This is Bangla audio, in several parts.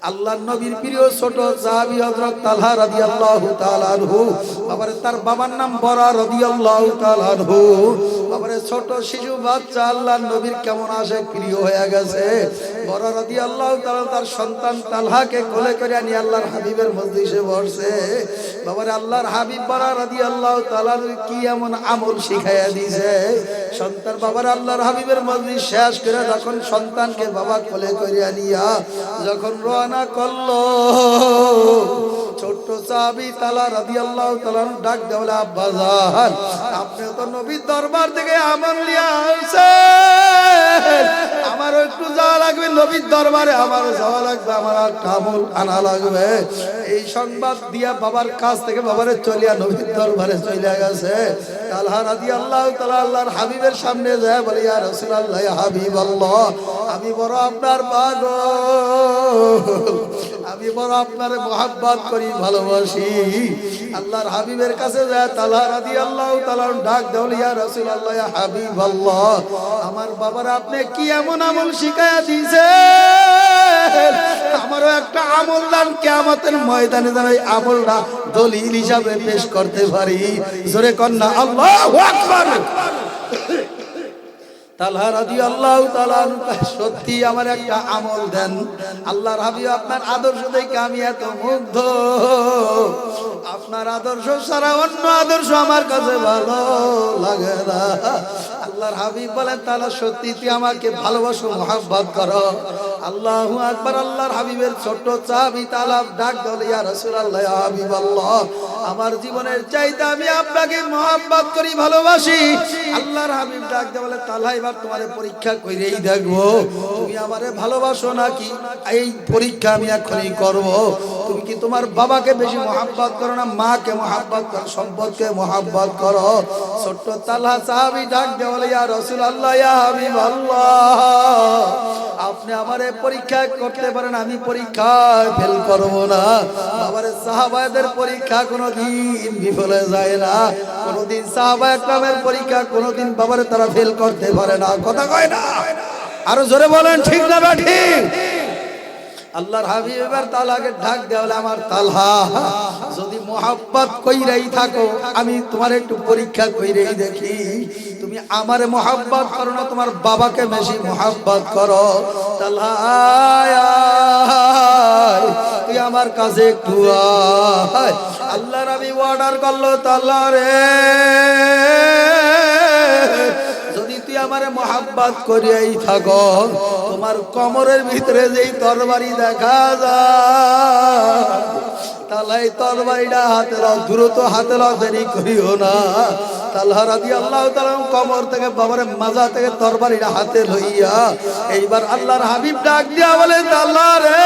আল্লাহর নবীর প্রিয় ছোট সাহাবী হযরত তালহা রাদিয়াল্লাহু তাআলা আনহু, বাবারে তার বাবার নাম বরা রাদিয়াল্লাহু তাআলা আনহু। বাবারে ছোট শিশু বাচ্চা আল্লাহর নবীর কেমন আশিক প্রিয় হয়ে গেছে। বরা রাদিয়াল্লাহু তাআলা তার সন্তান তালহাকে কোলে করে নিয়ে আল্লাহর হাবিবের মজলিসে বসে। বাবারে আল্লাহর হাবিব বরা রাদিয়াল্লাহু তাআলা কি এমন আমল শিখাইয়া দিয়েছে। সন্তান বাবারে আল্লাহর হাবিবের মজলিস শেষ করে যখন সন্তানকে বাবা কোলে করে নিয়া যখন রওনা করলো, ছোট্ট সাহাবী তালহা রাদিয়াল্লাহু তাআলা ডাক দেওয়া, আব্বাজান আপনি তো নবীর দরবার থেকে আমল নিয়ে আসছেন, আমারও একটু যাওয়া লাগবে নবীর দরবারে, আমারও যাওয়া লাগবে, আমার একটা আমল আনা লাগবে। এই সংবাদ দিয়া বাবার কাছ থেকে বাবারে চলিয়া নবীর দরবারে চলে গেছে। তালহা রাদিয়াল্লাহু তাআলা আল্লাহর হাবিবের সামনে যায় বলে, ইয়া রাসূলুল্লাহ, ইয়া হাবিবাল্লাহ, আমি বড় আপনার পাগল, আমি বড় আপনার মোহাব্বত করি, ভালোবাসি। আল্লাহর হাবিবের কাছে যায় তালহা রাদিয়াল্লাহু তাআলা ডাক দেওয়া, ইয়া রাসূলুল্লাহ, ইয়া হাবিবাল্লাহ, আমার বাবার আপনি কি এমন আমল শিখায়া দিয়েছেন, আমারও একটা আমল দান, কিয়ামতের ময়দানে যেন এই আমলটা দলিল হিসাবে পেশ করতে পারি। জোরে কন্যা আল্লাহু আকবার। তালহা রাদিয়াল্লাহু তাআলা সত্যি আমার একটা আমল দেন। আল্লাহর হাবিব আপনার আদর্শ দেখে আমি এত মুগ্ধ, আপনার আদর্শ ছাড়া অন্য আদর্শ আমার কাছে ভালো লাগে না। আল্লাহর হাবিব বলেন, তাহলে সত্যি তুই আমাকে ভালোবাসো, মহব্বত করো। আল্লাহু আকবার। আল্লাহর হাবিবের ছোট্ট সাহাবী তালহা ডাক দিল, ইয়া রাসূলুল্লাহ, ইয়া হাবিবাল্লাহ, আমার জীবনের চাইতে আমি আপনাকে মহব্বত করি, ভালোবাসি। আল্লাহর হাবিব ডাক দিয়ে বলে, তালহা এবার তোমারে পরীক্ষা কইরেই দেখবো তুমি আমারে ভালোবাসো নাকি। এই পরীক্ষা আমি এখনই করব। তুমি কি তোমার বাবাকে বেশি মহব্বত করো না মাকে মহব্বত করো, সম্পদকে মহব্বত করো? ছোট্ট তালহা সাহাবী ডাক দিয়ে বলে, ইয়া রাসূলুল্লাহ, ইয়া হাবিবাল্লাহ, আপনি আমারে পরীক্ষা করতে পারেন, আমি পরীক্ষায় ফেল করব না। বাবারে সাহাবাদের পরীক্ষা কোনোদিন বিফলে যায় না, কোনোদিন সাহাবা একরামের পরীক্ষা কোনোদিন বাবারে তারা ফেল করতে পারে না। কথা কয় না? আরো জোরে বলেন, ঠিক না ঠিক? আল্লাহর হাবিব এবার তালহাকে ডাক দেওয়া, আমার তালহা, যদি মহব্বত কইরাই থাকো আমি তোমার একটু পরীক্ষা কইরেই দেখি, তুমি আমারে মহব্বত করো না তোমার বাবাকে বেশি মহব্বত করো? তালহা তুই আমার কাছে একটু আয়। আল্লাহর হাবিব অর্ডার করলো, তালহা রে, যদি তুই আমারে মহব্বত করিয়াই থাকো, তোমার কোমরের ভিতরে যেই তরবারি দেখা যায়, তাহলে এই তরবারিটা হাতে লাও, দ্রুত হাতে লাও, দেরি করিও না। তালহা রাদিয়াল্লাহু তাআলা কোমর থেকে বাবারে মাজা থেকে তরবারিটা হাতে লইয়া এইবার আল্লাহর হাবিব ডাক দিয়া বলে, তালহা রে,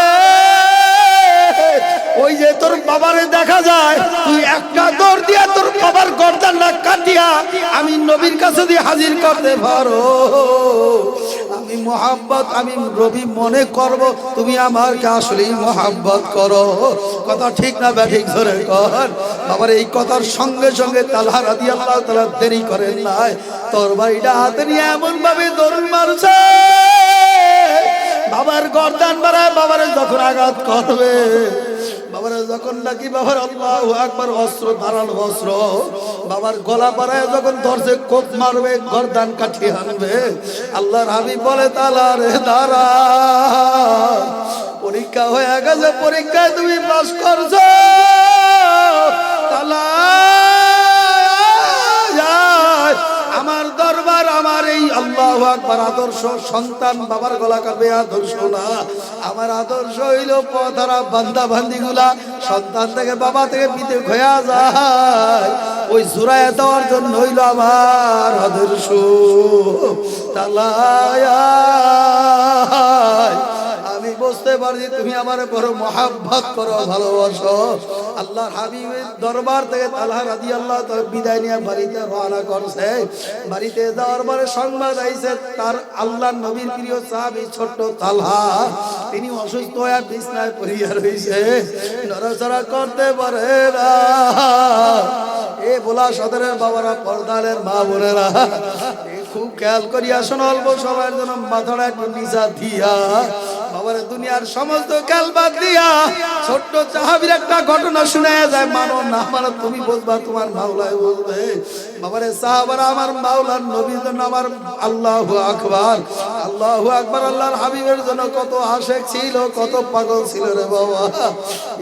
ওই যে তোর বাবারে দেখা যায়, তুই একটা দৌড় দিয়া তোর বাবার গর্দানটা কাটিয়া আমি নবীর কাছে দিয়ে হাজির করতে পারো। আমি মহব্বত, আমি রবি মনে করব তুমি আমাকে আসলেই মহব্বত করো। কথা ঠিক না ঠিক? ধরে কর। বাবার এই কথার সঙ্গে সঙ্গে তালহা রাদিয়াল্লাহু তাআলা দেরি করেন নাই, তরবারিটা হাতে নিয়ে এমন ভাবে দৌড় মারছে, বাবার গর্দান বাড়ায় বাবারে যখন আঘাত করবে, বাবার যখন নাকি বাবার আল্লাহু আকবার অস্ত্র ধারালো অস্ত্র বাবার গলা পাড়ায় যখন ধরছে, কোপ মারবে, গর্দান কাটিয়ে আনবে, আল্লাহর হাবিব বলে, তালহা রে দাঁড়া, পরীক্ষা হয়ে গেছে, পরীক্ষায় তুমি পাস করছো। তালহা আমার দরবার, আমার এই আল্লাহু আকবার আদর্শ, সন্তান বাবার গলা কাটবে আদর্শ না, আমার আদর্শ হইল পথহারা বান্দা বান্দিগুলা সন্তান থেকে বাবা থেকে পৃথক হয়ে যায়, ওই জুড়াইয়া দেওয়ার জন্য হইল আমার আদর্শ। তালহা আমি বুঝতে পারছি তুমি আমার বড় মহব্বত করো, ভালোবাসো। আল্লাহর হাবিবের দরবার থেকে তালহা রাদিয়াল্লাহু তাআলা বিদায় নিয়ে বাড়িতে রওনা করছে। বাড়িতে যাওয়ার পরে সংবাদ আইছে, তার আল্লাহর নবীর প্রিয় সাহাবী ছোট্ট তালহা, তিনি অসুস্থ হয়ে বিছানায় পড়িয়া রইছে, নড়াচড়া করতে পারে না। এ বোলা সদরের বাবারা, পর্দালের মা বোনেরা, খুব খেয়াল করিয়া শোনো, অল্প সময়ের জন্য মাথাটা একটু নিচা দিয়া বাবার দুনিয়ার সমস্ত খেল বাদ দিয়া ছোট্ট সাহাবীর একটা ঘটনা শোনা যায়, মানো না মানো তুমি বুঝবা, তোমার মাওলাই বলবে। বাবারে সাহাবারা আমার মাওলার নবীর জন্য আমার আল্লাহু আকবার, আল্লাহু আকবার, আল্লাহর হাবিবের জন্য কত আশেক ছিল, কত পাগল ছিল রে বাবা।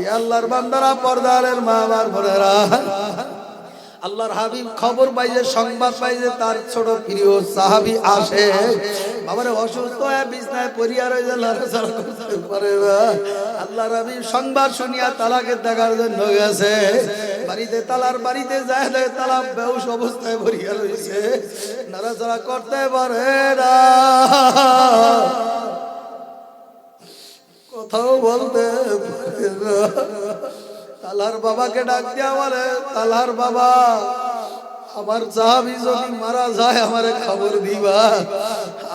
এই আল্লাহর বান্দারা, পর্দারের মা আমার বোনেরা, আল্লাহর হাবিব খবর পাইছে, সংবাদ পাইছে তার ছোট প্রিয় সাহাবী আসে বাবারে অসুস্থ হয়ে বিছনায় পড়িয়া রয়েছে, লড়াচড়া করতে পারে না। আল্লাহর হাবিব সংবাদ শুনিয়া তালাকে দেখার জন্য গেছে। বাড়িতে তালার বাড়িতে যায়, তালা বেহুশ অবস্থায় পড়িয়া রয়েছে, নড়াচড়া করতে পারে না, কোথাও বলতে পারে না। তালার বাবাকে ডাক দিয়া বলে, তালার বাবা আমার সাহাবী যদি মারা যায় আমারে খবর দিবা,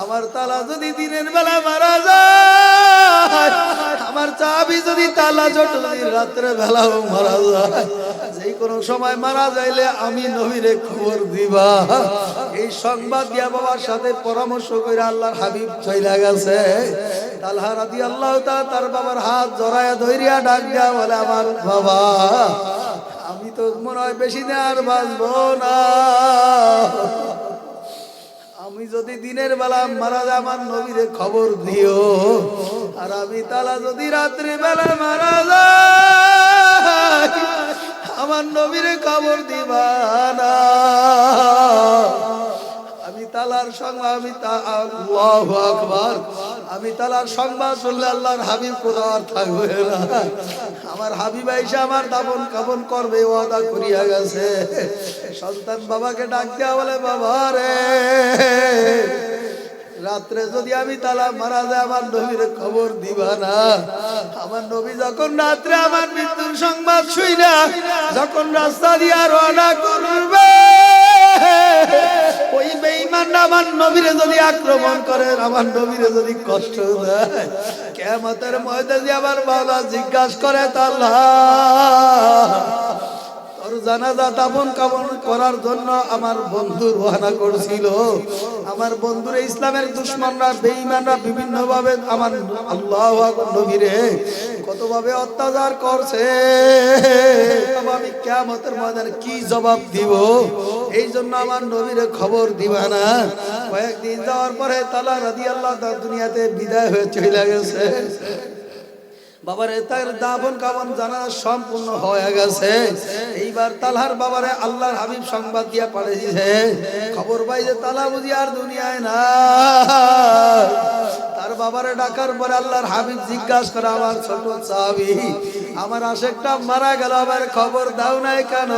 আমার তালা যদি দিনের বেলা মারা যায়, আমার সাহাবী যদি তালা যদি রাত্রে বেলাও মারা যায়, যে কোনো সময় মারা যাইলে আমি নবীরে খবর দিবা। এই সংবাদ দিয়া বাবার সাথে পরামর্শ করে আল্লাহর হাবিব চইলা গেছে। তালহা রাদিয়াল্লাহু তাআলা তার বাবার হাত জড়ায়া ধইরিয়া ডাক দিয়া বলে, আমার বাবা আমি তো মনে হয় বেশি দিন আর বাঁচবো না, আমি যদি দিনের বেলা মারা যায় আমার নবীরে খবর দিও, আর আমি তালা যদি রাত্রি বেলা মারা যায় আমার নবীরে খবর দিবা না। আমি তালার সংবাদ, আল্লাহু আকবার, আমি তালার সংবাদ শুনলে আল্লাহর হাবিব কোথাও আর থাকবে না। আমার হাবিব আইসা আমার দাফন কাফন করবে ওয়াদা করিয়া গেছে। সন্তান বাবাকে ডাক দেয়া বলে, বাবা রে রাত্রে যদি আমি তালা মারা যায় আমার নবীর খবর দিবা না। আমার নবী যখন রাত্রে আমার মৃত্যুর সংবাদ শুইনা যখন রাস্তা দিয়া রওনা করবে, ওই বেঈমানরা আমার নবীরে যদি আক্রমণ করে, আমার নবীরে যদি কষ্ট দেয়, কিয়ামতের ময়দানে আমার বাবা জিজ্ঞাসা করে, তাআলা তোর জানাজা দাফন কাফন করার জন্য আমার বন্ধু রওনা করছিল, আমার বন্ধুরে ইসলামের দুশমনরা বেঈমানরা বিভিন্ন ভাবে আমার আল্লাহু আকবার নবীরে কতভাবে অত্যাচার করছে, আমি কিয়ামতের ময়দানে কি জবাব দিব? এই জন্য আমার নবীরে খবর দিবা না। কয়েকদিন যাওয়ার পরে তালা রাদিয়াল্লাহু তাআলা দুনিয়াতে বিদায় হয়ে চলে গেছে। বাবারে তার দাফন কাফন জানা সম্পূর্ণ হয়ে গেছে। এইবার তালহার বাবারে আল্লাহর হাবিব সংবাদ দিয়া পাঠিয়েছে, খবর পাই যে তালা বুঝি আর দুনিয়ায় না। তার বাবারে ডাকার পরে আল্লাহর হাবিব জিজ্ঞাসা করে, আমার ছোট সাহাবী আমার আশেকটা মারা গেল, আবার খবর দাও নাই কেন?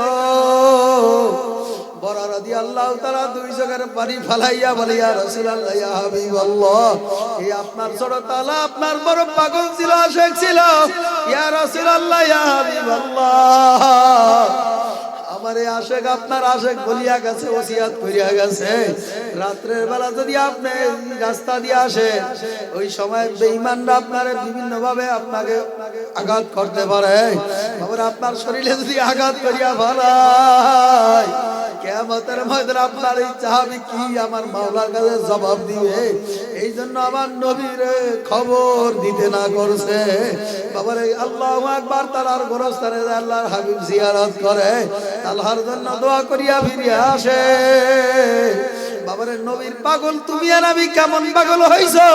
বড় রাদিয়াল্লাহু তাআলা দুই চোখের পানি ফালাইয়া বলে, ইয়া রাসূলুল্লাহ, ইয়া হাবিবাল্লাহ, এই আপনার ছোট তালা আপনার বড় পাগল ছিল, আশেক ছিল, ইয়া রাসূলুল্লাহ, ইয়া হাবিবাল্লাহ, আমার এই আশেক আপনার আশেক বলিয়া গেছে, ওসিয়াত করিয়া গেছে, রাত্রের বেলা যদি আপনি রাস্তা দিয়ে আসেন ওই সময় বেঈমানরা আপনারে বিভিন্ন ভাবে আপনাকে আঘাত করতে পারে, আবার আপনার শরীরে যদি আঘাত করিয়া ফেলায়, কিয়ামতের ময়দানে আপনার এই সাহাবী কি আমার মাওলার কাছে জবাব দিবে? এই জন্য আমার নবীর খবর দিতে না করছে। বাবারে আল্লাহু আকবার, তাআলার গোরস্থানে আল্লাহর হাবিব জিয়ারত করে, আল্লাহর জন্য দোয়া করিয়া ফিরে আসে। বাবারে নবীর পাগল তুমি আর আমি কেমন পাগল হইছো?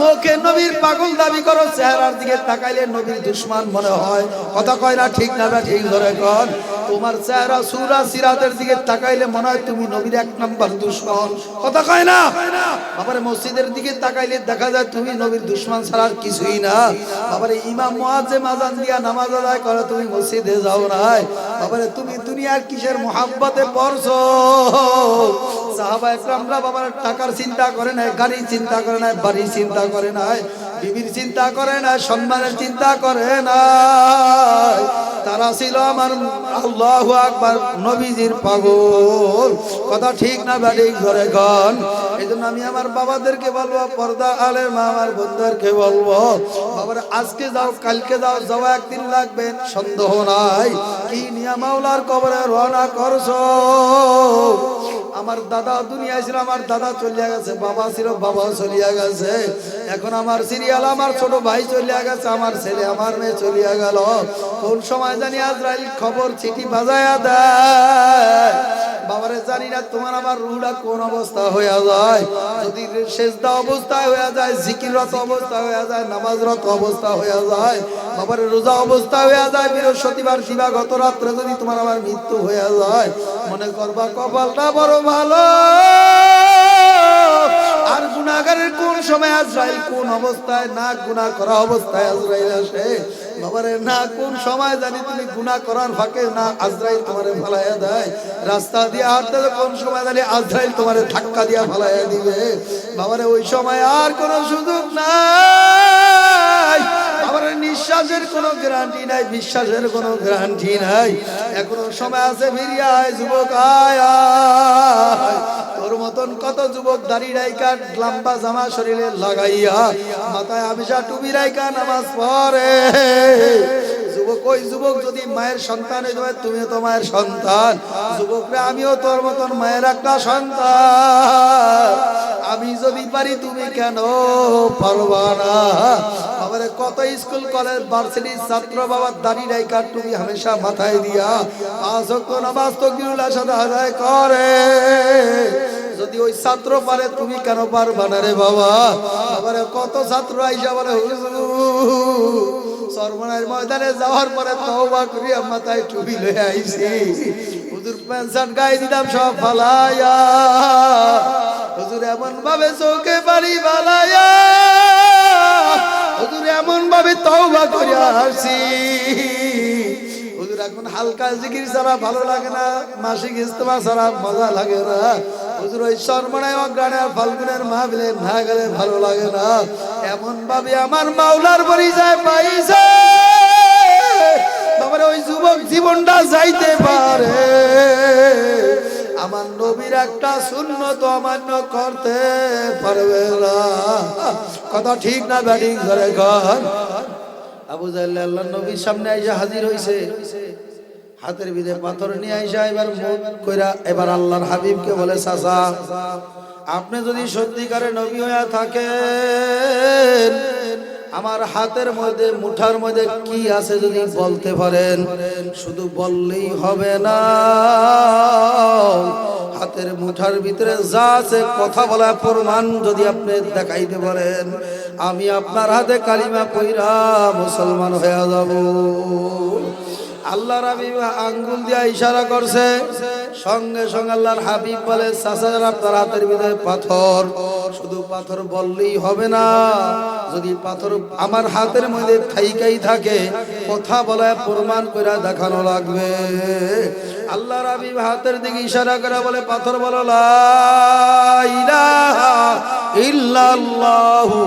মুখে নবীর পাগল দাবি করো, চেহারার দিকে তাকাইলে নবীর দুশমন মনে হয়। কথা কয় না ঠিক না? ঠিক ধরে কর। তোমার চেহারা সূরা সিরাতের দিকে তাকাইলে মনে হয় তুমি নবীর এক নাম্বার দুশমন। কথা কয় না? বাবারে মসজিদের দিকে তাকাইলে দেখা যায় তুমি নবীর দুশমন ছাড়া আর কিছুই না। বাবারে ইমাম মুয়াজ্জিন আযান দিয়া নামাজ আদায় করে তুমি মসজিদে যাও না। বাবারে তুমি দুনিয়ার কিসের মোহাব্বতে পড়ছো? সাহাবা একরামরা বাবার টাকার চিন্তা করে নাই, গাড়ি চিন্তা করে নাই, বাড়ি চিন্তা করে নাই, বিবির চিন্তা করে না, সম্মানের চিন্তা করে না, তারা ছিল আমার আল্লাহু আকবার নবীজির পাগল। কথা ঠিক না বেঠিক ধরে কন? এই জন্য আমি আমার বাবাদেরকে বলবো, পর্দা আলের মা আমার বন্ধুদেরকে বলবো, বাবার আজকে যাও কালকে যাও, যাওয়া একদিন লাগবে সন্দেহ নাই। কি নিয়া মাওলার কবরে রওনা করছো? আমার দাদা দুনিয়ায় ছিল, আমার দাদা চলিয়া গেছে, বাবা ছিল, বাবাও চলিয়া গেছে। এখন আমার সিরিয়াল, আমার ছোট ভাই চলিয়া গেছে, আমার ছেলে আমার মেয়ে চলিয়া গেল। কোন সময় জানি আজরাইল খবর চিঠি বাজায়া দেয়। বাবারে জানি না তোমার আমার রুহটা কোন অবস্থা হয়ে যায়। যদি সেজদা অবস্থায় হয়ে যায়, জিকিররত অবস্থা হয়ে যায়, নামাজরত অবস্থা হয়ে যায়, বাবারে রোজা অবস্থা হয়ে যায়, বৃহস্পতিবার দিবাগত রাত্রে যদি তোমার আমার মৃত্যু হয়ে যায়, মনে করবা কপালটা বড় ভালো। আর গুনাহগারের কোন সময় আজরাইল কোন অবস্থায়, না গুনাহ করা অবস্থায় আজরাইল আসে। বাবারে না কোন সময় জানি তুমি গুনাহ করার ফাঁকে না আজরাইল তোমারে ফালাইয়া দেয়। রাস্তা দিয়ে হাঁটতে কোন সময় জানি আজরাইল তোমারে ধাক্কা দিয়া ফালাইয়া দিবে। বাবারে ওই সময় আর কোনো সুযোগ নাই। বাবারে নিঃশ্বাসের কোনো গ্যারান্টি নাই, বিশ্বাসের কোনো গ্যারান্টি নাই। এখনো সময় আছে, ফিরিয়া আয় যুবক, আয় আয়। তোর মতন কত যুবক দাড়ি রাইকা লম্বা জামা শরীরে লাগাইয়া মাথায় আবিষা টুপি রাইকা নামাজ পড়ে। যুবক, ওই যুবক যদি মায়ের সন্তান হয়ে, তুমি তো মায়ের সন্তান। যুবকরা আমিও তোর মতন মায়ের একটা সন্তান। আমি যদি পারি তুমি কেন পারবা না? বাবারে কত স্কুল কলেজ ভার্সিটির ছাত্র বাবার দাড়ি রাইকা টুপি হামেশা মাথায় দিয়া 5 ওয়াক্ত নামাজ তাকবীরুল্লাহ সাথে আদায় করে। যদি ওই ছাত্র পারে তুমি কেন পারবা না রে বাবা? বাবারে কত ছাত্র আইসা বলে হুজুর সরমনের ময়দানে যাওয়ার পরে তওবা করিয়া মাথায় টুপি লয়ে আইছি, হুজুর প্যান্ট শার্ট গায়ে দিলাম সব ফালাইয়া, হুজুর এমন ভাবে চোখে বাড়ি বালাইয়া, হুজুর এমন ভাবে তওবা করিয়া আসছি। হুজুর এখন হালকা জিকির ছাড়া ভালো লাগে না, মাসিক ইজতেমা ছাড়া মজা লাগে না। হুজুর ওই শর্মনায় অগ্রাণে আর ফাল্গুনের মাহফিলে না গেলে ভালো লাগে না। এমন ভাবে আমার মাওলার পরিচয় পাইছে, বাবারে ওই যুবক জীবনটা যাইতে পারে। আমার নবীর একটা সুন্নত অমান্য করতে পারবে না। কথা ঠিক না ব্যাটিং করে ঘর। আবু জাহেল আল্লাহর নবীর সামনে আইসা হাজির হইছে, হাতের ভিতরে পাথর নিয়ে আইসা এবার মুখ কইরা এবার আল্লাহর হাবিবকে বলে, চাচা আপনি যদি সত্যিকারে নবী হইয়া থাকেন, আমার হাতের মধ্যে মুঠার মধ্যে কি আছে যদি বলতে পারেন। শুধু বললেই হবে না, হাতের মুঠার ভিতরে যা আছে কথা বলা প্রমাণ যদি আপনি দেখাইতে পারেন, আমি আপনার হাতে কালিমা পইরা মুসলমান হয়ে যাব। আল্লাহর হাবিব আঙ্গুল দিয়ে ইশারা করছে, সঙ্গে সঙ্গে আল্লাহর হাবিব বলে, চাচা আপনার হাতের ভিতরে পাথর, শুধু পাথর বললেই হবে না, যদি পাথর আমার হাতের মধ্যে থাইকাই থাকে কথা বলা প্রমাণ করে দেখানো লাগবে। আল্লাহর হাবিব হাতের দিকে ইশারা করে বলে, পাথর বলো লা ইলাহা ইল্লাল্লাহু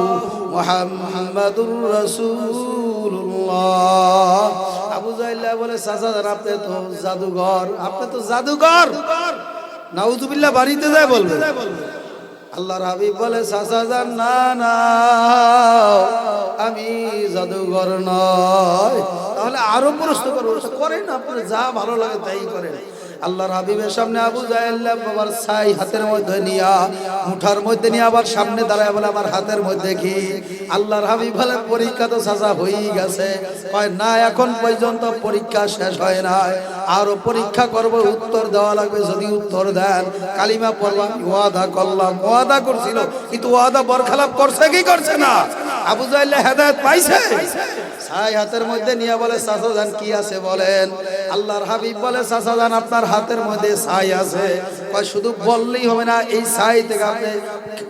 মুহাম্মাদুর রাসূলুল্লাহ। আবু জাহেল বলে, চাচা আপনি তো জাদুঘর, আপনি তো জাদুঘর। নাউজুবিল্লাহ বাড়িতে যায় বলবে। আল্লাহর হাবিব বলে, চাচা যান না না, আমি জাদুঘর নয়। তাহলে আরো প্রশ্ন করেন, আপনার যা ভালো লাগে তাই করেন। আল্লাহর হাবিবের সামনে আবু জাহেল বাবার ছাই হাতের মধ্যে নিয়া মুঠার মধ্যে নিয়ে আবার সামনে দাঁড়ায় বলে, আমার হাতের মধ্যে কি? আল্লাহর হাবিব বলে, পরীক্ষা তো চাচা হয়েই গেছে। কয় না, এখন পর্যন্ত পরীক্ষা শেষ হয় না, আরো পরীক্ষা করব, উত্তর দেওয়া লাগবে। যদি উত্তর দেন কালিমা পড়লাম, ওয়াদা করলাম। ওয়াদা করছিল, কিন্তু ওয়াদা বরখালাপ করছে কি করছে না? আবু জাহেল হেদায়েত পাইছে। ছাই হাতের মধ্যে নিয়ে বলে, চাচা জান কি আছে বলেন। আল্লাহর হাবিব বলে, চাচা জান আপনার হাতের মধ্যে ছাই আছে। কয় শুধু বললেই হবে না, এই ছাই থেকে আপনি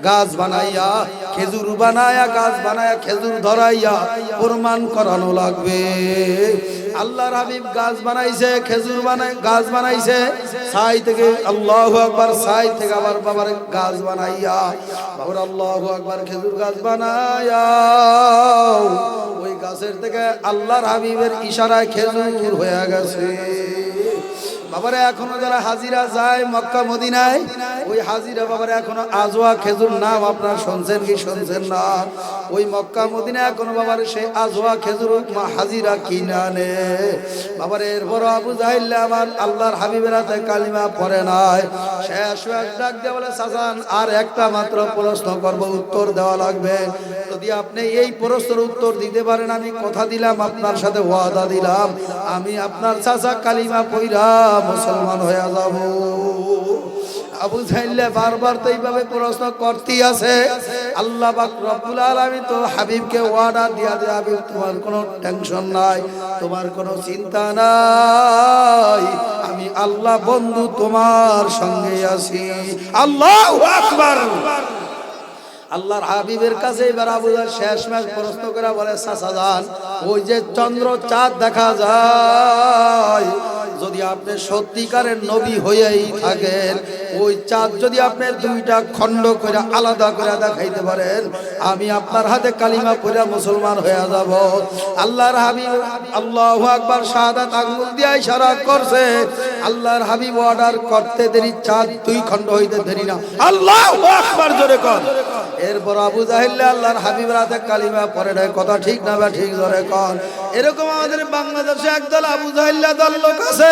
গাছ বানাইয়া, খেজুর বানায়া, গাছ বানায়া, খেজুর ধরাইয়া প্রমাণ করানো লাগবে। আল্লাহর হাবিব গাছ বানাইছে, খেজুর বানাই, গাছ বানাইছে ছাই থেকে। আল্লাহু আকবার। ছাই থেকে আবার বাবার গাছ বানাইয়া, বাবার আল্লাহু আকবার, খেজুর গাছ বানাইয়া ওই গাছের থেকে আল্লাহর হাবিবের ইশারায় খেজুর হয়ে গেছে। বাবারে এখনো যারা হাজিরা যায় মক্কা মদিনায়, ওই হাজিরা বাবারে এখনো আজওয়া খেজুর নাম আপনারা শুনছেন কি শুনছেন না? ওই মক্কা মদিনা এখন বাবার সেই আজওয়া খেজুর মা হাজিরা কিনানে বাবার। এরপর আবু জাহিল আমার আল্লাহর হাবিবের হাতে কালিমা পড়ে নাই। শেষ এক ডাক দিয়ে বলে চাচা আর একটা মাত্র প্রশ্ন করব, উত্তর দেওয়া লাগবে। যদি আপনি এই প্রশ্নের উত্তর দিতে পারেন আমি কথা দিলাম, আপনার সাথে ওয়াদা দিলাম, আমি আপনার চাচা কালিমা পইরা মুসলমান হয়ে যাব। আবু জাহিল বারবার তো এইভাবে প্রশ্ন করতেই আছে। আল্লাহ পাক রব্বুল আলামিন তো হাবিবকে ওয়াদা দিয়া দেয়, হাবিব তোমার কোনো টেনশন নাই, তোমার কোনো চিন্তা নাই, আমি আল্লাহ বন্ধু তোমার সঙ্গে আছি। আল্লাহু আকবার। আল্লাহর হাবিবের কাছে এবার আবু জাহেল শেষমেশ প্রশ্ন করে বলে চাচা যান, ওই যে চন্দ্র চাঁদ দেখা যায়, যদি আপনি সত্যিকারের নবী হয়েই থাকেন, ওই চাঁদ যদি আপনি দুইটা খণ্ড করে আলাদা করে দেখাইতে পারেন, আমি আপনার হাতে কালিমা পড়ে মুসলমান হয়ে যাব। আল্লাহর হাবিব আল্লাহু আকবার শাহাদাত আঙ্গুল দিয়ে ইশারা করছে। আল্লাহর হাবিব অর্ডার করতে দেরি, চাঁদ দুই খণ্ড হইতে দেরি না। আল্লাহু আকবার জোরে কর। এরপর আবু জাহিল আল্লাহর হাবিবের হাতে কালিমা পড়ে নাই। কথা ঠিক না বা ঠিক জোরে কর। এরকম আমাদের বাংলাদেশে একদল আবু জাহিল দল লোক আছে,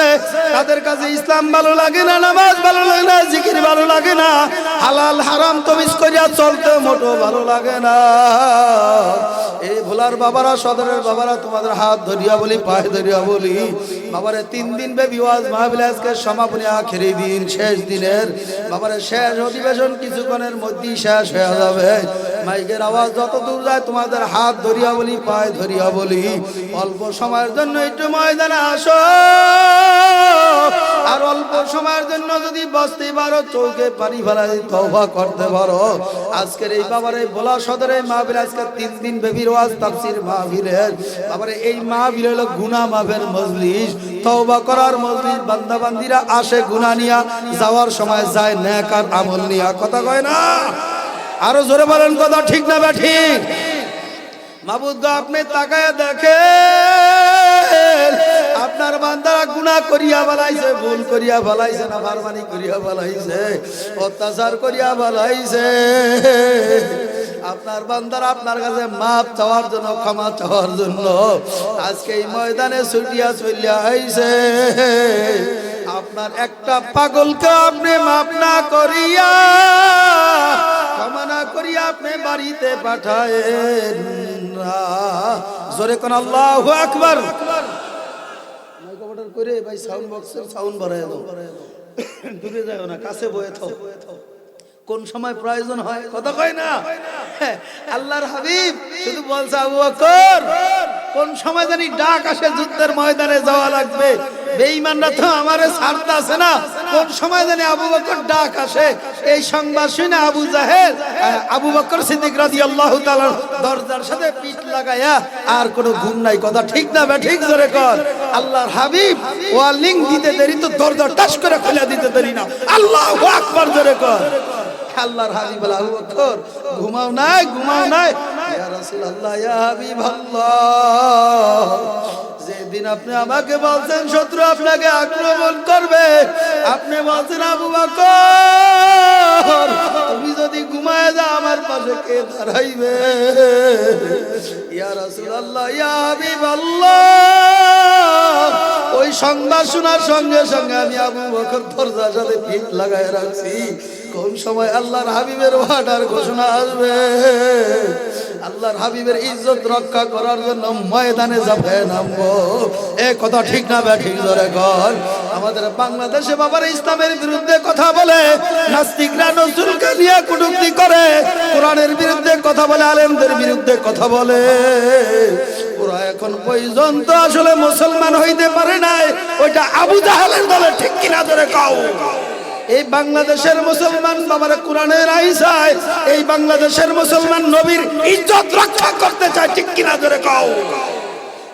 তাদের কাছে ইসলাম ভালো লাগে না, নামাজ ভালো লাগে না, জিকির ভালো লাগে না, হালাল হারাম তমিজ করিয়া চলতে মোটো ভালো লাগে না। এই ভোলার বাবারা, সদরের বাবারা, তোমাদের হাত ধরিয়া বলি, পায়ে ধরিয়া বলি, বাবারে 3 দিন ব্যাপী ওয়াজ মাহফিল আজকে সমাপনী আখেরি দিন, শেষ দিনের বাবারে শেষ অধিবেশন কিছুক্ষণের মধ্যেই শেষ হয়ে যাবে। মাইকের আওয়াজ যত দূর যায় তোমাদের হাত ধরিয়া বলি, পায়ে ধরিয়া বলি, অল্প সময়ের জন্য একটু ময়দানে আসো। আর অল্প সময়ের জন্য যদি বসতে পারো, চৌকে পানি ফেলাই তওবা করতে পারো। আজকের এই বাবারে ভোলা সদরে মাহফিল, আজকে 3 দিন ব্যাপী ওয়াজ তাফসীর মাহফিলের বাবারে এই মাহফিল হলো গুনাহ মাফের মজলিস, তওবা করার মজলিস। বান্দা বান্দিরা আসে গুনাহ নিয়া, যাওয়ার সময় যায় নেক আর আমল নিয়া। কথা কয় না? আরো জোরে বলেন, কথা ঠিক না বা ঠিক? মাবুদ আপনি তাকায় দেখেন, আপনার বান্দারা গুনাহ করিয়া ফেলাইছে, ভুল করিয়া ফেলাইছে, নাফরমানি করিয়া ফেলাইছে, অত্যাচার করিয়া ফেলাইছে। আপনার বান্দারা আপনার কাছে মাপ চাওয়ার জন্য, ক্ষমা চাওয়ার জন্য আজকে এই ময়দানে ছুটিয়া চলিয়া আইছে। আপনার একটা পাগলকে আপনি মাপ না করিয়া, ক্ষমা না করিয়া আপনি বাড়িতে পাঠায়েন না। জোরে কোন আল্লাহু আকবার। মাইক অপারেটর করে ভাই সাউন্ড বক্সের সাউন্ড বাড়ায় দাও, দূরে যাও না, কাছে বয়ে থাও। কোন সময় প্রয়োজন হয় কথা কয় না? আল্লাহর হাবিব শুধু বলছে আবু বকর, কোন সময় জানি ডাক আসে যুদ্ধের ময়দানে যাওয়া লাগবে, বেঈমানরা তো আমারে ছাড়তে আসে না, কোন সময় জানি আবু বকর ডাক আসে। এই সংবাদ শুনে আবু জাহেল আবু বকর সিদ্দিক রাদিয়াল্লাহু তাআলা দরজার সাথে পিঠ লাগায়া আর কোনো ঘুম নাই। কথা ঠিক না বা ঠিক জোরে কর। আল্লাহর হাবিব ওয়ার্নিং দিতে দেরি তো দরজা টাস করে খুলে দিতে দেরি না। আল্লাহু আকবার জোরে কর। আল্লাহর হাবিব আবু বকর ঘুমাও নাই, ঘুমাও নাই। ইয়া রাসূলুল্লাহ, ইয়া হাবিবাল্লাহ, যেদিন আপনি আমাকে বলছেন শত্রু আপনাকে আক্রমণ করবে, আপনি বলছেন আবু বকর তুমি যদি ঘুমায় যাও আমার পাশে কে দাঁড়াইবে? ইয়া রাসূলুল্লাহ, ইয়া হাবিবাল্লাহ, ওই সংবাদ শোনার সঙ্গে সঙ্গে আমি আবু বকর দরজার সাথে পিঠ লাগায় রাখছি। কোন সময় আল্লাহর হাবিবের ওয়ার্ডার ঘোষণা আসবে, আল্লাহর হাবিবের ইজ্জত রক্ষা করার জন্য ময়দানে যাবে নামবো। এ কথা ঠিক না বে ঠিক জোরে কর। আমাদের বাংলাদেশে বাবার ইসলামের বিরুদ্ধে কথা বলে, নাস্তিকরা নজরুলকে নিয়ে কটূক্তি করে, কোরআনের বিরুদ্ধে কথা বলে, আলেমদের বিরুদ্ধে কথা বলে। ওরা এখন পর্যন্ত আসলে মুসলমান হইতে পারে নাই। ওইটা আবু জাহেলের দলে, ঠিক কিনা জোরে কও। এই বাংলাদেশের মুসলমান বাবার কোরআনের আইসায়, এই বাংলাদেশের মুসলমান নবীর ইজ্জত রক্ষা করতে চায়, ঠিক কিনা জোরে কও।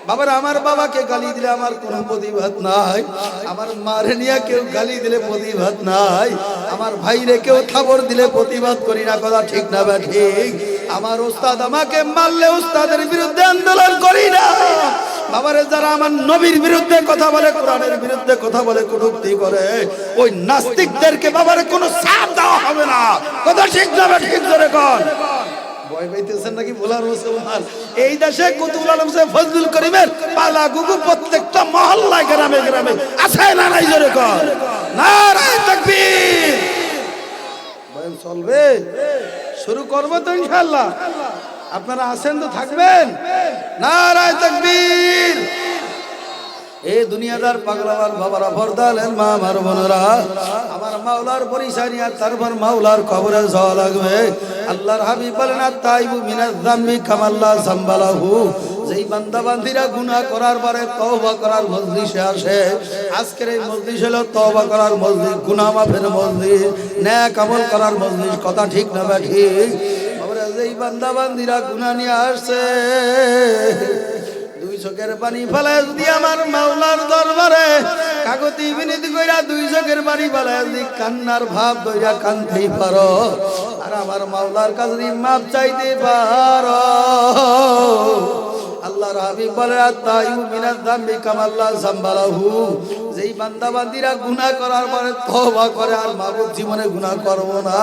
বাবার আমার বাবাকে গালি দিলে আমার কোনো প্রতিবাদ নাই, আমার মারে নিয়ে কেউ গালি দিলে প্রতিবাদ নাই, আমার ভাইরে কেউ থাবর দিলে প্রতিবাদ করি না। কথা ঠিক না বা ঠিক? আমার উস্তাদ আমাকে মারলে উস্তাদের বিরুদ্ধে আন্দোলন করি না। বাবারে যারা আমার নবীর বিরুদ্ধে কথা বলে, কোরআনের বিরুদ্ধে কথা বলে, কটূক্তি করে, ওই নাস্তিকদেরকে বাবারে কোনো ছাড় দেওয়া হবে না। কথা ঠিক না বা ঠিক জোরে কর। ভয় পাইতেছেন নাকি বলার মুসলমান? এই দেশে কুতুবুল আলম সাহেব ফজলুল করিমের পালা গুগু প্রত্যেকটা মহল্লায় গ্রামে গ্রামে আছে না নাই? জোরে কর নারায়ে তাকবীর। বয়ান চলবে, শুরু করবো তো ইনশাআল্লাহ। আপনারা আছেন তো, থাকবেন? নারায়ে তাকবীর। এই দুনিয়াদার পাগলাবার বাবারা, পর্দালের মা আমার বোনেরা, আমার মাওলার পরিচয় নিয়ে তারপর মাওলার কবরে যাওয়া লাগবে। আল্লাহর হাবিব বলেন, আত-তাইবু মিনাজ যামবি কামাল্লা যামবালাহু। যেই বান্দা বান্দিরা গুনাহ করার পরে তওবা করার মজলিসে আসে, আজকের এই মজলিস হলো তওবা করার মজলিস, গুনাহ মাফের মজলিস, নেক আমল করার মজলিস। কথা ঠিক না ঠিক? বাবারা, যেই বান্দা বান্দিরা গুনাহ নিয়ে আসছে, দুই চোখের পানি ফেলে যদি আমার মাওলার দরবারে কাগতি বিনীত কইরা দুই চোখের পানি ফেলে যদি কান্নার ভাব ধইরা কাঁদতেই পারো, আর আমার মাওলার কাছে যদি মাপ চাইতে পারো, আল্লাহর হাবিব বলে, আত-তাইবু মিনাজ যামবি কামাল্লা যামবালাহু। যেই বান্দা বান্দিরা গুনাহ করার পরে তওবা করে, আর মাবুদ জীবনে গুনাহ করব না,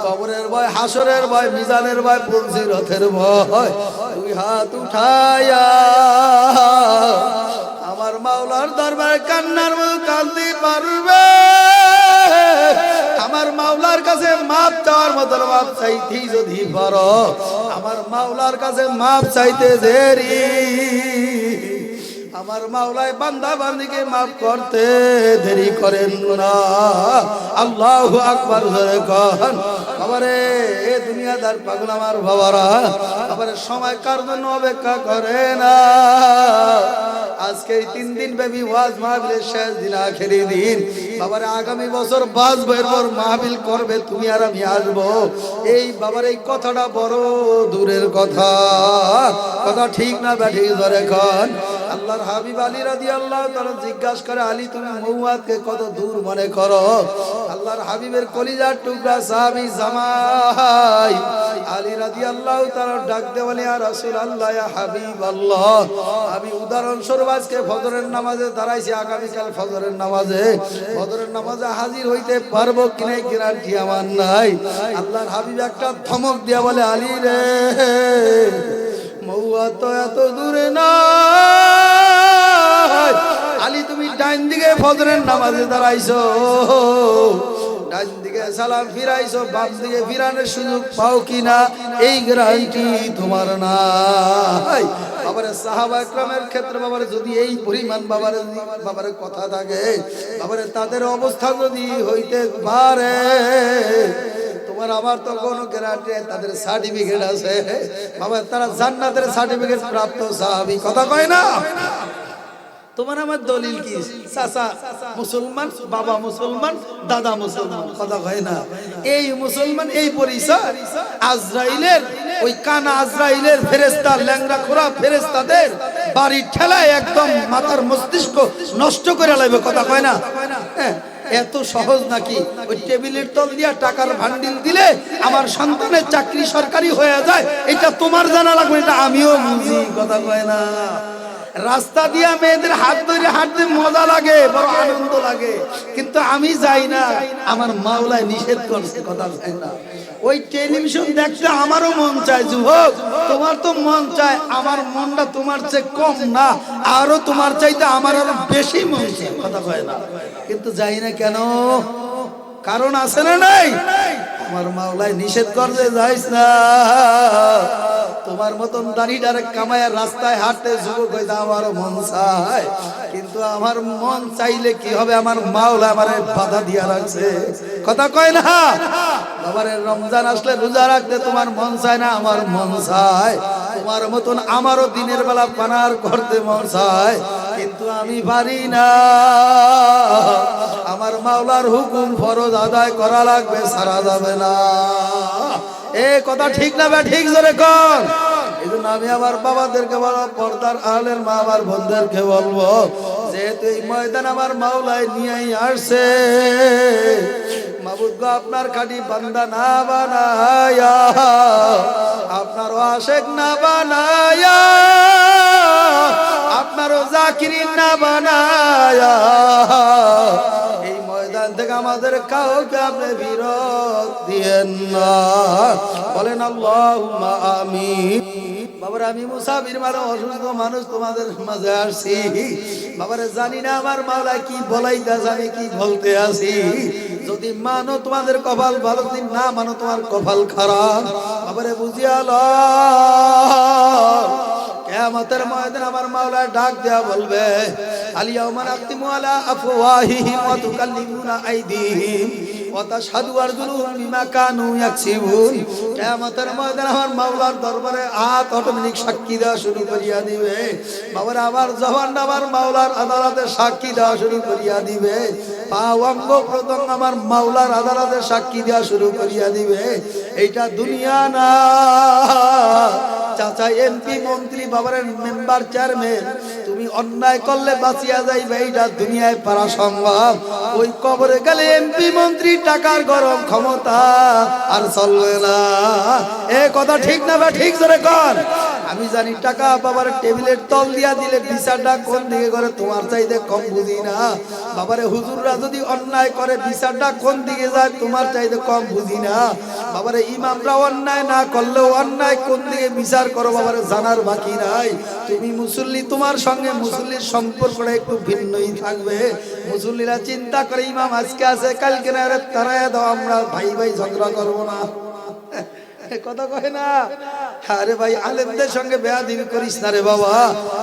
কবরের ভয়, হাসরের ভয়, মিজানের ভয়, পুলসিরতের ভয়, দুই হাত উঠায়া আমার মাওলার দরবারে কান্নার মতো কাঁদতে পারবে। আমার মাওলার কাছে মাপ চাওয়ার মতো মাপ চাইতেই যদি পারো, আমার মাওলার কাছে মাপ চাইতে দেরি, আমার মাওলায় বান্দা বান্দিকে মাফ করতে দেরি করেন না। আল্লাহু আকবার জোরে কন। বাবারে, এ দুনিয়াদার পাগল আমার বাবারা, বাবারে সময় কার জন্য অপেক্ষা করে না। আজকে 3 দিন ব্যাপী ওয়াজ মাহফিলের শেষ দিন, আখেরি দিন। বাবারে, আগামী বছর বাঁচবো, এরপর মাহফিল করবে তুমি আর আমি আসবো। এই বাবার এই কথাটা বড় দূরের কথা। কথা ঠিক না ব্যাঠিক ধরে কন। আল্লাহর হাবিব আলী রাদিয়াল্লাহু তাআলা জিজ্ঞাসা করে, আলী তুমি মৌয়াদকে কত দূর মনে করো? আল্লাহর হাবিবের কলিজার টুকরা সাহাবী জামাই আলী রাদিয়াল্লাহু তাআলা ডাক দিয়ে বলে, ইয়া রাসূলুল্লাহ, ইয়া হাবিবাল্লাহ, আমি উদাহরণস্বরূপ আজকে ফজরের নামাজে দাঁড়াইছি, আগামীকাল ফজরের নামাজে হাজির হইতে পারবো কিনা গ্যারান্টি আমার নাই। আল্লাহর হাবিব একটা ধমক দিয়া বলে, আলী রে, মৌয়াদ তো এত দূরে না। আলী, তুমি ডাইন দিকে ফজরের নামাজে দাঁড়াইছো, ডাইন দিকে সালাম ফিরাইছো, বাম দিকে ফিরানোর সুযোগ পাও কিনা এই গ্যারান্টি তোমার নাই। বাবারে, সাহাবা একরামের ক্ষেত্রে বাবারে যদি এই পরিমাণ বাবারে কথা থাকে, বাবারে তাদের অবস্থা যদি হইতে পারে, তোমার আমার তো কোনো গ্যারান্টি, তাদের সার্টিফিকেট আছে বাবা, তারা জান্নাতের সার্টিফিকেট প্রাপ্ত সাহাবী। কথা কয় না? তোমার আমার দলিল কি? চাচা মুসলমান, বাবা মুসলমান, দাদা মুসলমান। কথা কয় না? এই মুসলমান, এই পরিচয় আজরাইলের, ওই কানা আজরাইলের ফেরেশতা, ল্যাংড়া খোরা ফেরেশতাদের বাড়ির ঠেলায় একদম মাথার মস্তিষ্ক নষ্ট করে লাগবে। কথা কয় না? হ্যাঁ, এত সহজ নাকি? ওই টেবিলের তল দিয়া টাকার ভান্ডিল দিলে আমার সন্তানের চাকরি সরকারি হয়ে যায়, এটা তোমার জানা লাগবে, এটা আমিও বুঝি। কথা কয় না? রাস্তা দিয়া মেয়েদের হাত ধরে হাঁটতে মজা লাগে, বড় আনন্দ লাগে, কিন্তু আমি যাই না, আমার মাওলায় নিষেধ করছে। কথা কয় না? ওই টেলিভিশন দেখতে আমারও মন চায়। যুবক, তোমার তো মন চায়, আমার মনটা তোমার চেয়ে কম না, আরো তোমার চাইতে আমার আরো বেশি মন চায়। কথা কয় না? কিন্তু যাই না কেন? কারণ আছে না নাই? আমার মাওলায় নিষেধ করছে, যাইস না। তোমার মতন দাড়িটারে কামায়া রাস্তায় হাঁটতে যুবক হইতে আমারও মন চায়, কিন্তু আমার মন চাইলে কি হবে? আমার মাওলা আমারে বাধা দিয়া রাখছে। কথা কয় না? বাবারে, রমজান আসলে রোজা রাখতে তোমার মন চায় না, আমার মন চায়। তোমার মতন আমারও দিনের বেলা পানার করতে মন চায়, কিন্তু আমি পারি না। আমার মাওলার হুকুম ফরজ আদায় করা লাগবে, সারা যাবে না। এ কথা ঠিক না বে ঠিক? জোরে কর। এই জন্য আমি আমার বাবাদেরকে বলবো, পর্দার আলের মা আমার বোনদেরকে বলবো, যেহেতু এই ময়দান আমার মাওলায় নিয়েই আসছে, মাবুদ গো, আপনার খাঁটি বান্দা না বানায়া, আপনার আশেক না বানায়া, আপনার জাকিরিন না বানায়া, এই ময়দান থেকে আমাদের কাউকে আপনি বিরত দিয়েন না, বলেন আল্লাহুম্মা আমিন। বাবার আমি মুসাফির মানে অসুস্থ মানুষ তোমাদের মাঝে আসছি, বাবারে জানি না আমার মাওলা কি বলাইতেছে, আমি কি বলতে আসি। যদি মানো তোমাদের কপাল ভালো, যদি না মানো তোমার কপাল খারাপ। বাবারে বুঝিয়া লও কিয়ামতের ময়দানে আমার মাওলা ডাক দেয়া বলবে, আলিয়াউমা নাখতিমু আলা আফওয়াহিহিম ওয়া তুকাল্লিমুনা আইদিহিম ওয়া তাশহাদু আরজুলুহুম বিমা কানু ইয়াকসিবুন। কিয়ামতের ময়দানে আমার মাওলার দরবারে হাত অটোমেটিক সাক্ষী দেওয়া শুরু করিয়া দিবে। বাবারে আমার জবানটা আমার মাওলার আদালতে সাক্ষী দেওয়া শুরু করিয়া দিবে। পা অঙ্গ প্রত্যঙ্গ আমার মাওলার আদালতে সাক্ষী দেওয়া শুরু করিয়া দিবে। এইটা দুনিয়া না, চাচা এমপি মন্ত্রী বাবারের মেম্বার চেয়ারম্যান, তুমি অন্যায় করলে বাঁচিয়া যাইবে, এইটা দুনিয়ায় পারা সম্ভব। ওই কবরে গেলে এমপি মন্ত্রী টাকার গরম ক্ষমতা আর চলবে না। এ কথা ঠিক না বা ঠিক জোরে কর। আমি জানি টাকা বাবার টেবিলের তল দিয়া দিলে বিচারটা কোন দিকে করে তোমার চাইতে কম বুঝি না। বাবারে হুজুররা যদি অন্যায় করে বিচারটা কোন দিকে যায় তোমার চাইতে কম বুঝি না। বাবারে ইমামরা অন্যায় না করলেও অন্যায় কোন দিকে বিচার করো বাবারে জানার বাকি নাই। তুমি মুসল্লি, তোমার সঙ্গে মুসল্লির সম্পর্কটা একটু ভিন্নই থাকবে। মুসল্লিরা চিন্তা করে ইমাম আজকে আছে কালকে না, তারাই দাও, আমরা ভাই ভাই ঝগড়া করবো না। কথা কয় না, আরে ভাই আলেমদের সঙ্গে বেয়াদবি করিস না রে বাবা।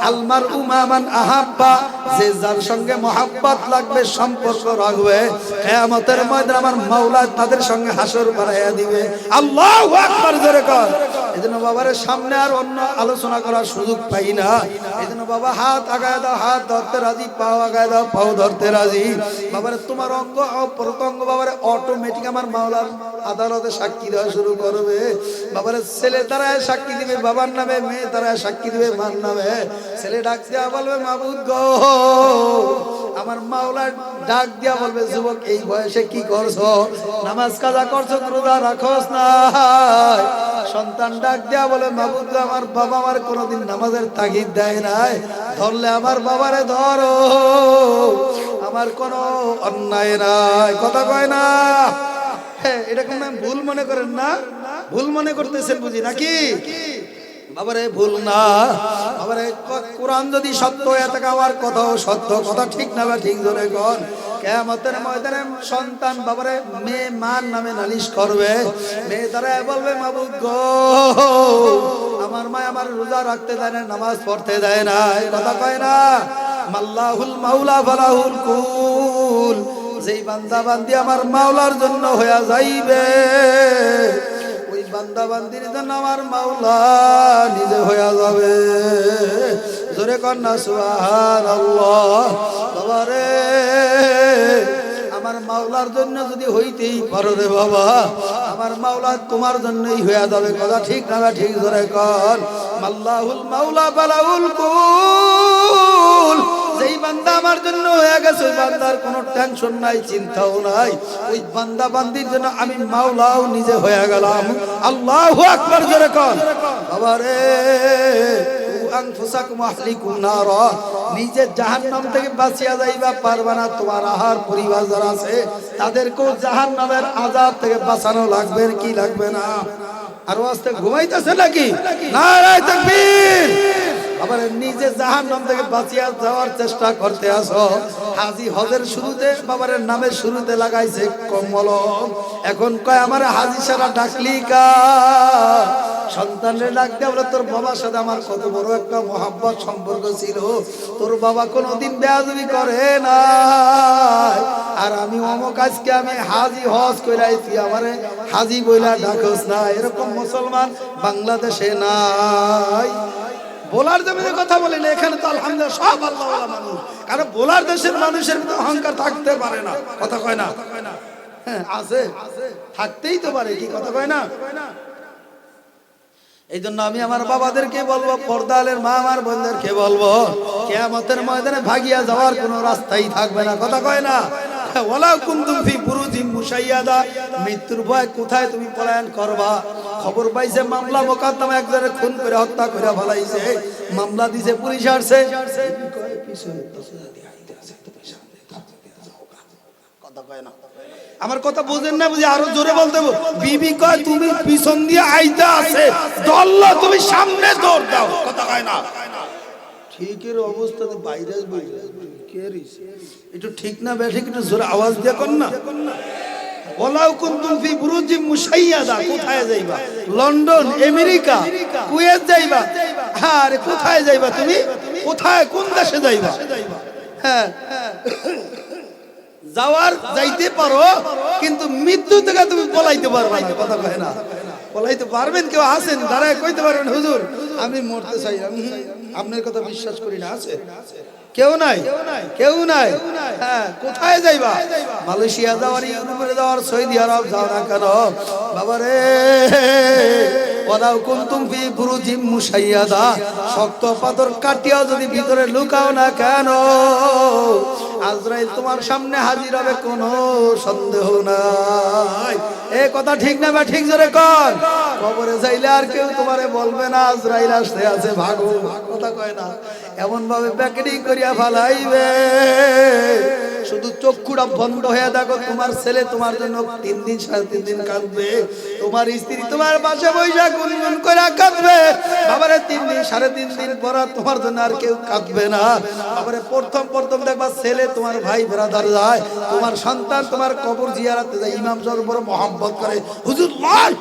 আলমার উমামান আহাব্বা, যে যার সঙ্গে মহাব্বত লাগবে সম্পর্ক রাখবে, কিয়ামতের ময়দানে আমার মাওলা তাদের সঙ্গে হাসর বানাইয়া দিবে। আল্লাহু আকবার জোরে কর। এজন্য বাবারে সামনে আর অন্য আলোচনা করার সুযোগ পাই না। এজন্য বাবা হাত আগায় দাও, হাত ধরতে রাজি, পাও আগায় দাও, পাও ধরতে রাজি। বাবারে তোমার অঙ্গ প্রত্যঙ্গ বাবারে অটোমেটিক আমার মাওলার আদালতে সাক্ষী দেওয়া শুরু করবে। বাবারে ছেলে দ্বারায় সাক্ষী দিবে বাবার নামে, মেয়ে দ্বারায় সাক্ষী দিবে মার নামে। ছেলে ডাক দিয়া বলবে মাবুদ গো, আমার মাওলা ডাক দিয়া বলবে যুবক এই বয়সে কি করছো, নামাজ কাজা করছো, রোজা রাখোস না। সন্তান ডাক দিয়া বলে মাবুদ গো, আমার বাবা আমার কোনোদিন নামাজের তাগিদ দেয় নাই, ধরলে আমার বাবারে ধরো, আমার কোনো অন্যায় নাই। কথা কয় না, এরকম ভুল মনে করেন না, ভুল মনে করতেছেন বুঝি নাকি? বাবারে ভুল না, বাবারে কোরআন যদি সত্য হয়ে থাকে আমার কথাও সত্য। কথা ঠিক না বা ঠিক ধরে কর। কিয়ামতের ময়দানে সন্তান বাবারে মেয়ে মার নামে নালিশ করবে, মেয়ে দ্বারা বলবে মাবুদ গো, আমার মা আমার রোজা রাখতে দেয় না, নামাজ পড়তে দেয় না। কথা কয় না, মাল্লাহুল মাওলা ফালাহুল কুল, যেই বান্দা বান্দি আমার মাওলার জন্য হইয়া যাইবে, ওই বান্দা বান্দির জন্য আমার মাওলা নিজে হইয়া যাবে। জোরে কর না সুবহানাল্লাহ। বাবারে আমার মাওলার জন্য যদি হইতেই পারো রে বাবা, আমার মাওলা তোমার জন্যই হইয়া যাবে। কথা ঠিক না ঠিক জোরে কর। মাল্লাহুল মাওলা ফালাহুল কুল, যেই বান্দা আমার জন্য হয়ে গেছে ওই বান্দার কোনো টেনশন নাই, চিন্তাও নাই। ওই বান্দা বান্দির জন্য আমি মাওলাও নিজে হয়ে গেলাম। আল্লাহু আকবার জোরে কর। বাবারে আনফুসাকুম আহলিকুম নারা, নিজে জাহান্নাম থেকে বাঁচিয়া যাইবা পারবা না, তোমার আহার পরিবার যারা আছে তাদেরকেও জাহান্নামের আযাব থেকে বাঁচানো লাগবে কি লাগবে না? আর আস্তে ঘুমাইতেছে নাকি? নারায়ে তাকবীর। আবার নিজে জাহান্নাম থেকে বাঁচিয়া যাওয়ার চেষ্টা করতে আসো। হাজী হজের শুরুতে বাবার নামের শুরুতে লাগাইছে কমলম, এখন কয় আমার হাজী সারা ডাকলি কা? সন্তানের ডাক দিয়ে বলে তোর বাবার সাথে আমার কত বড় একটা মহব্বত সম্পর্ক ছিল, তোর বাবা কোনোদিন বেয়াদবি করে না, আর আমি অমুক আজকে আমি হাজী হজ কইরাইছি, আমারে হাজী বইলা ডাকস না। এরকম মুসলমান বাংলাদেশে নাই। বোলার জমিনে কথা বলেন, এখানে তো আলহামদুলিল্লাহ সব আল্লাহওয়ালা মানুষ, কারণ বোলার দেশের মানুষের ভিতরে অহংকার থাকতে পারে না। কথা কয় না? হ্যাঁ আছে, থাকতেই তো পারে, কি কথা কয় না? এই জন্য আমি আমার বাবাদেরকে বলবো, পর্দালের মা আমার বোনদেরকে বলবো, কিয়ামতের ময়দানে ভাগিয়া যাওয়ার কোনো রাস্তাই থাকবে না। কথা কয় না? ওয়ালাউ কুনতুম ফি বুরুজিম মুশাইয়াদা, মৃত্যুর ভয় কোথায় তুমি পলায়ন করবা? খবর পাইছে মামলা মোকদ্দমা, একজনের খুন করে হত্যা করে ফেলাইছে, মামলা দিছে, পুলিশ আসছে, কথা কয় না, আমার কথা বুঝেন না? বুঝি আরো জোরে বলতে হবে। বিবি কয় তুমি পিছন দিয়ে আইতে আছে, দল্লা তুমি সামনে দৌড় দাও, কথা কয় না। ঠিকের অবস্থাতে বাইরে আসবে, একটু ঠিক না বেঠিক একটু জোরে আওয়াজ দিয়ে কর না। ওয়ালাউ কুনতুম ফি বুরুজিম মুশাইয়াদা, কোথায় যাইবা? লন্ডন, আমেরিকা, কুয়েত যাইবা? আরে কোথায় যাইবা তুমি? কোথায়, কোন দেশে যাইবা? হ্যাঁ, যাওয়ার যাইতে পারো, কিন্তু মৃত্যু থেকে তুমি পলাইতে পারবে না, কথা কয় না। পলাইতে পারবেন? কেউ আছেন দাঁড়ায় কইতে পারবেন হুজুর আমি মরতে চাই, আপনার কথা বিশ্বাস করি না? আছে কেউ নাই? কেউ নাই। হ্যাঁ, কোথায় যাইবা? মালয়েশিয়া যাওয়ার, ইউরোপে যাওয়ার, সৌদি আরব যাও না কেন বাবারে? ওয়ালাউ কুনতুম ফি বুরুজিম মুশাইয়াদা, শক্ত পাথর কাটিয়া যদি ভিতরে লুকাও না কেন, আজরাইল তোমার সামনে হাজির হবে, কোনো সন্দেহ নাই। এই কথা ঠিক না বা ঠিক জোরে কর। কবরে যাইলে আর কেউ তোমারে বলবে না আজরাইল আসতে আছে, ভাগো, কথা কয় না। এমন ভাবে প্যাকেটিং করিয়া ফালাইবে, শুধু চক্ষুটা বন্ধ হয়ে দেখো, তোমার ছেলে তোমার জন্য 3 দিন 3.5 দিন কাঁদবে, তোমার স্ত্রী তোমার পাশে বৈশা গুনগুন করে কাঁদবে বাবারে। 3 দিন 3.5 দিন পর তোমার জন্য আর কেউ কাঁদবে না বাবারে। প্রথম দেখবা ছেলে তোমার ভাই ব্রাদার যায়, তোমার সন্তান তোমার কবর জিয়ারতে যায়, ইমাম সাহেব বড় মহব্বত করে, হুজুর লয়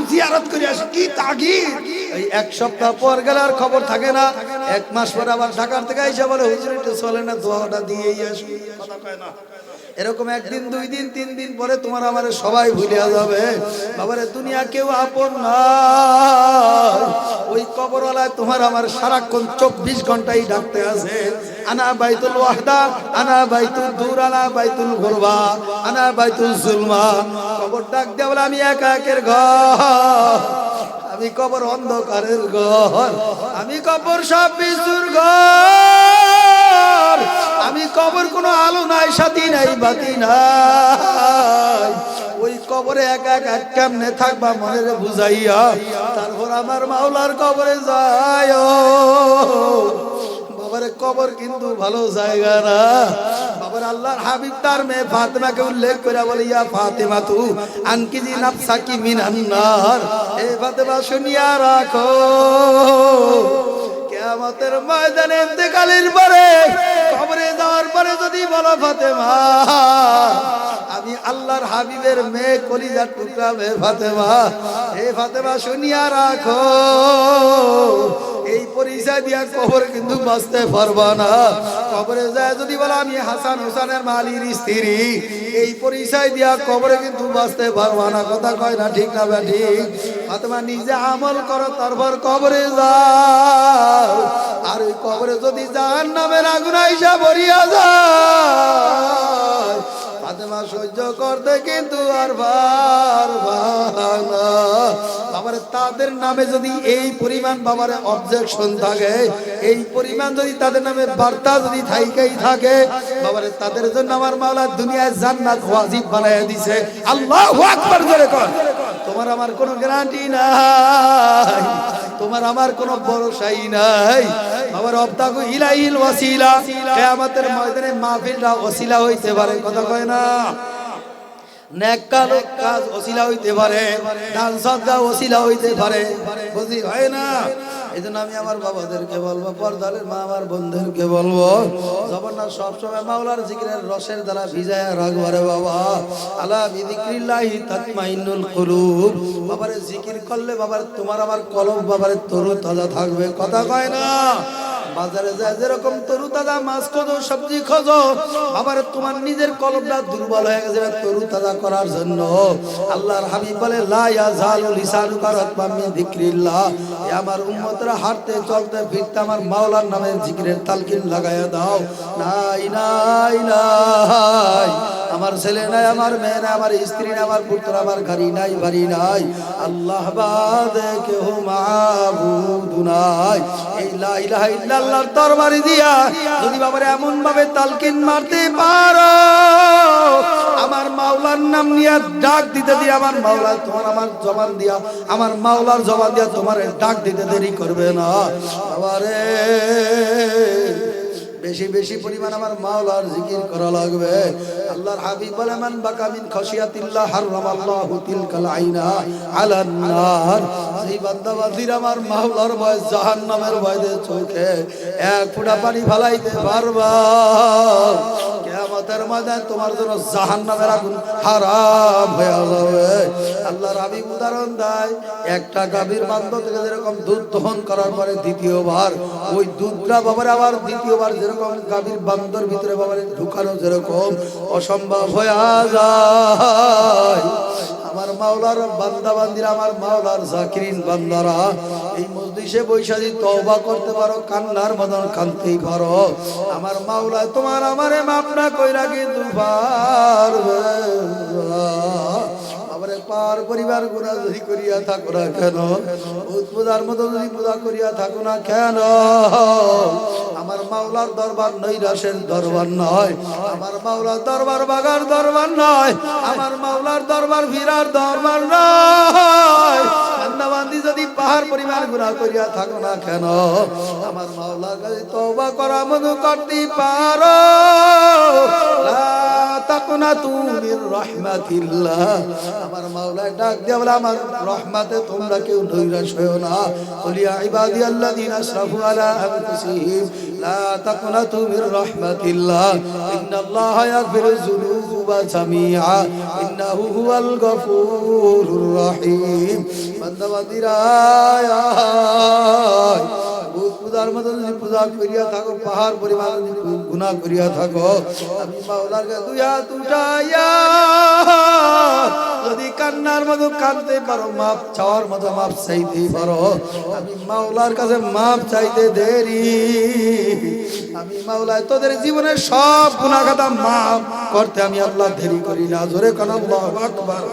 জিয়ারত করে আসে, কি তাগিদ। এই 1 সপ্তাহ পর গেলে আর খবর থাকে না, 1 মাস পর আবার ঢাকার থেকে এসে বলে হুজুর একটু চলে না, দোয়াটা দিয়েই আসি, কথা কয় না। এরকম 1 দিন 2 দিন 3 দিন পরে তোমার আমার সবাই ভুলে যাবে বাবারে। দুনিয়া কেউ আপন না, ওই কবরওয়ালায় তোমার আমার সারাক্ষণ 24 ঘন্টাই ডাকতে আছে, আনা বাইতুল ওয়াহদা, আনা বাইতুল দূর, আনা বাইতুল গুরবা, আনা বাইতুল জুলমা। কবর ডাক দেয়া বলে আমি একের ঘর, আমি কবর অন্ধকারের ঘর, আমি কবর সব কিছুর ঘর, আমি কবর কোনো আলো নাই, সাথী নাই, বাতি নাই। ওই কবরে একা একা কেমনে থাকবা মনে বুঝাইয়া, তারপর আমার মাওলার কবরে যায় বাবারে। কবর কিন্তু ভালো জায়গা না বাবার। আল্লাহর হাবিব তার মেয়ে ফাতেমাকে উল্লেখ করে বলে, ইয়া ফাতেমা তু আনকিজি নাফসাকি মিনান নার, এ ফাতেমা শুনিয়া রাখো, কিয়ামতের ময়দানে ইন্তেকালের পরে কবরে যাওয়ার পরে যদি বলো ফাতেমা আমি আল্লাহর হাবিবের মেয়ে, কলিজার টুকরা মেয়ে ফাতেমা, এ ফাতেমা শুনিয়া রাখো, এই পরিচয় দিয়া কবর কিন্তু বাঁচতে পারবা না। কবরে যায় যদি বলো আমি হাসান হোসেনের মালির স্ত্রী, এই পরিচয় দিয়া কবরে কিন্তু বাঁচতে পারবা না, কথা কয় না ঠিক না ঠিক? ফাতেমা নিজে আমল করো, তারপর কবরে যাও। আর ওই কবরে যদি জাহান্নামের আগুন আইসা ভরিয়া যায়, ফাতেমা সহ্য করতে কিন্তু আর পারবা না বাবারে। তাদের নামে যদি এই পরিমাণ বাবারে অবজেকশন থাকে, এই পরিমাণ যদি তাদের নামে বার্তা যদি থাইকেই থাকে বাবারে, তাদের জন্য আমার মাওলা দুনিয়ায় জান্নাত ওয়াজিব বানায়া দিছে। আল্লাহু আকবার জোরে কর। তোমার আমার কোনো গ্যারান্টি নাই, তোমার আমার কোনো ভরসাই নাই বাবার। অবতাগু ইলাইল ওয়াসিলা, কিয়ামতের ময়দানে মাহফিলটা ওসিলা হইতে পারে, কথা কয় না? নেক কাজ ওসিলা হইতে পারে, দান সদকা ওসিলা হইতে পারে, বুঝি হয় না? এই জন্য আমি আমার বাবাদেরকে বলবো, পর্দালের মা আমার বোনদেরকে বলবো, জগন্নাথ সবসময় মাওলার জিকিরের রসের দ্বারা ভিজায়া রাখবো রে বাবা। আলা বিযিক্রিল্লাহি তাতমাইন্নুল কুলুব, বাবারে জিকির করলে বাবার তোমার আমার কলব বাবারে তরু তাজা থাকবে, কথা কয় না? বাজারে যায় যেরকম তরু তাজা মাছ খোঁজো, সবজি খোঁজো বাবারে, তোমার নিজের কলবটা দুর্বল হয়ে গেছে, তরু তাজা করার জন্য আল্লাহর হাবিব বলে লা ইয়াজালু লিসানুকা রাতবাম মিন যিকরিল্লাহ, এ আমার উম্মতরা হাঁটতে চলতে ফিরতে আমার মাওলার নামে জিকিরের তালকিন লাগায়া দাও। নাই নাই নাই, আমার ছেলে নাই, আমার মেয়ে নাই, আমার স্ত্রী নাই, আমার পুত্র, আমার গাড়ি নাই, বাড়ি নাই, আল্লাহ বাদে কেহ মাবুদ নাই। এই লা ইলাহা ইল্লাল্লাহর দরবারে দিয়া যদি বাবারে এমন ভাবে তালকিন মারতে পারো, আমার মাওলার নাম নিয়ে ডাক দিতে দিয়ে আমার মাওলা তোমার আমার জবান দিয়া, আমার মাওলার জবান দিয়া তোমার ডাক দিতে দেরি করবে না বাবারে। বেশি বেশি পরিমাণ আমার মাওলার জিকির করা লাগবে। আল্লাহর হাবিব বলে মান বাকা মিন খাশিয়াতিল্লাহ হারামাল্লাহু তিলকাল আইনা আলান নার। সেই বান্দা বান্দির আমার মাওলার ভয় জাহান্নামের ভয়ে চোখে এক ফোঁটা পানি ফেলাইতে পারবা, কিয়ামতের ময়দানে তোমার জন্য জাহান্নামের আগুন হারাম হয়ে যাবে। আল্লাহর হাবিব উদাহরণ দেয়, একটা গাভীর বান্ধ থেকে যেরকম দুধ দহন করার পরে দ্বিতীয়বার ওই দুধটা বাবার আবার দ্বিতীয়বার যেরকম গাভীর বান্ধর ভিতরে বাবার ঢুকানো যেরকম অসম্ভব হয়ে যায়, আমার মাওলার বান্দা বান্দিরা, আমার মাওলার জাকিরিন বান্দারা এই মজলিসে বৈশা যদি তওবা করতে পারো, কান্নার মতন কাঁদতেই পারো, আমার মাওলা তোমার আমারে মাফ না কইরা কিন্তু পারবে পার পরিবার গুনাহ যদি করিয়া থাকো না কেন, উৎপদার মতো যদি পূজা করিয়া থাকো না কেন, আমার মাওলার দরবার নৈরাশের দরবার নয়, আমার মাওলার দরবার বাগার দরবার নয়, আমার মাওলার দরবার ভিড়ার দরবার নয়। বান্দাবান্দি যদি পাহাড় পরিমাণ গুনাহ করিয়া থাকো না কেন, আমার মাওলার কাছে তওবা করা মতো করতে পারো। লা তাকনাতু মির রাহমাতিল্লাহ, আমার মাওলা ডাক দিয়া বলে আমার রহমতে তোমরা কেউ নৈরাশ হয়ো না। কুলিয়া ইবাদিয়াল্লাযিনা আসরাফু আলা আনফুসিহিম লা তাকনাতু মির রাহমাতিল্লাহ ইন্নাল্লাহা ইয়াগফিরুয যুনুবা জামিআ ইন্নাহু হুয়াল গফুরুর রহিম। বান্দা বান্দিরা পূজার মতো যদি পূজা করিয়া থাকো, পাহাড় পরিমাণ গুনাহ করিয়া থাকো, আমি মাওলার কাছে দুই হাত উঠাইয়া যদি কান্নার মতো কাঁদতে পারো, মাপ চাওয়ার মতো মাপ চাইতে পারো, আমি মাওলার কাছে মাপ চাইতে দেরি, আমি মাওলা তোদের জীবনের সব গুনাহ খাতা মাফ করতে আমি আল্লাহ দেরি করি না। জোরে কান আল্লাহু আকবার।